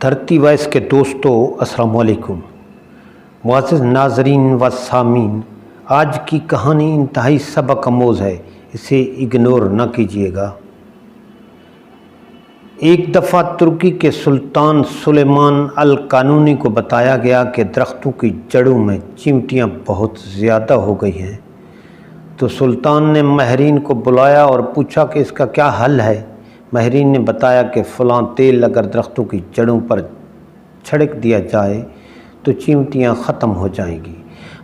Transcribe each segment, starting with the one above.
دھرتی وائس کے دوستوں السلام علیکم۔ معزز ناظرین و سامعین، آج کی کہانی انتہائی سبق آموز ہے، اسے اگنور نہ کیجیے گا۔ ایک دفعہ ترکی کے سلطان سلیمان القانونی کو بتایا گیا کہ درختوں کی جڑوں میں چیونٹیاں بہت زیادہ ہو گئی ہیں، تو سلطان نے ماہرین کو بلایا اور پوچھا کہ اس کا کیا حل ہے۔ ماہرین نے بتایا کہ فلاں تیل اگر درختوں کی جڑوں پر چھڑک دیا جائے تو چیونٹیاں ختم ہو جائیں گی،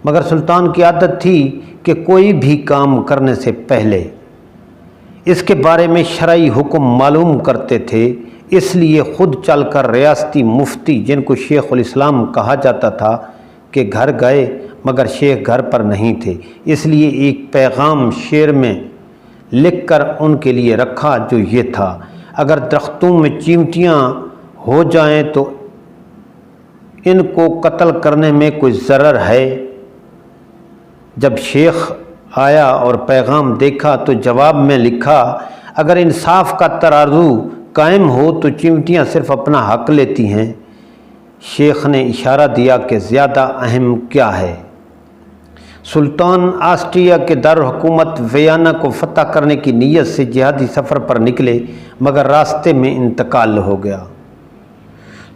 مگر سلطان کی عادت تھی کہ کوئی بھی کام کرنے سے پہلے اس کے بارے میں شرعی حکم معلوم کرتے تھے، اس لیے خود چل کر ریاستی مفتی، جن کو شیخ الاسلام کہا جاتا تھا، کہ گھر گئے، مگر شیخ گھر پر نہیں تھے، اس لیے ایک پیغام شعر میں لکھ کر ان کے لیے رکھا، جو یہ تھا: اگر درختوں میں چیونٹیاں ہو جائیں تو ان کو قتل کرنے میں کوئی ضرر ہے؟ جب شیخ آیا اور پیغام دیکھا تو جواب میں لکھا: اگر انصاف کا ترازو قائم ہو تو چیونٹیاں صرف اپنا حق لیتی ہیں۔ شیخ نے اشارہ دیا کہ زیادہ اہم کیا ہے۔ سلطان آسٹریا کے دارالحکومت ویانا کو فتح کرنے کی نیت سے جہادی سفر پر نکلے، مگر راستے میں انتقال ہو گیا،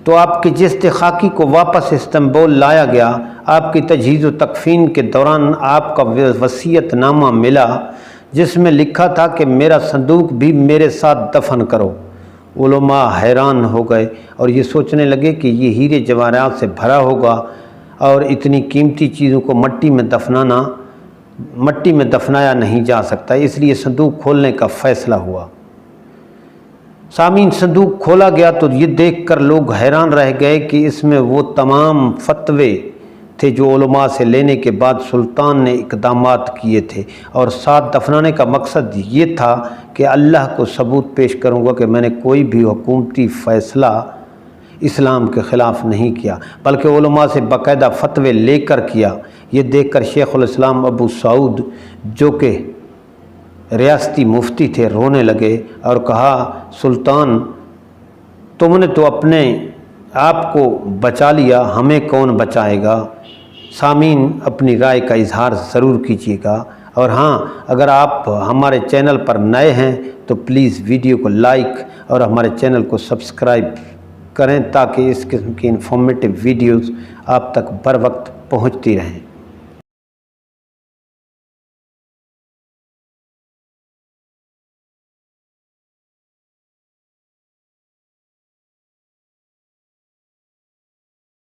تو آپ کے جسد خاکی کو واپس استنبول لایا گیا۔ آپ کی تجہیز و تکفین کے دوران آپ کا وصیت نامہ ملا، جس میں لکھا تھا کہ میرا صندوق بھی میرے ساتھ دفن کرو۔ علماء حیران ہو گئے اور یہ سوچنے لگے کہ یہ ہیرے جواہرات سے بھرا ہوگا اور اتنی قیمتی چیزوں کو مٹی میں دفنایا نہیں جا سکتا، اس لیے صندوق کھولنے کا فیصلہ ہوا۔ سامعین، صندوق کھولا گیا تو یہ دیکھ کر لوگ حیران رہ گئے کہ اس میں وہ تمام فتوے تھے جو علماء سے لینے کے بعد سلطان نے اقدامات کیے تھے، اور ساتھ دفنانے کا مقصد یہ تھا کہ اللہ کو ثبوت پیش کروں گا کہ میں نے کوئی بھی حکومتی فیصلہ اسلام کے خلاف نہیں کیا، بلکہ علماء سے باقاعدہ فتوے لے کر کیا۔ یہ دیکھ کر شیخ الاسلام ابو سعود، جو کہ ریاستی مفتی تھے، رونے لگے اور کہا: سلطان، تم نے تو اپنے آپ کو بچا لیا، ہمیں کون بچائے گا؟ سامعین، اپنی رائے کا اظہار ضرور کیجیے گا، اور ہاں، اگر آپ ہمارے چینل پر نئے ہیں تو پلیز ویڈیو کو لائک اور ہمارے چینل کو سبسکرائب کریں، تاکہ اس قسم کی انفارمیٹیو ویڈیوز آپ تک بر وقت پہنچتی رہیں۔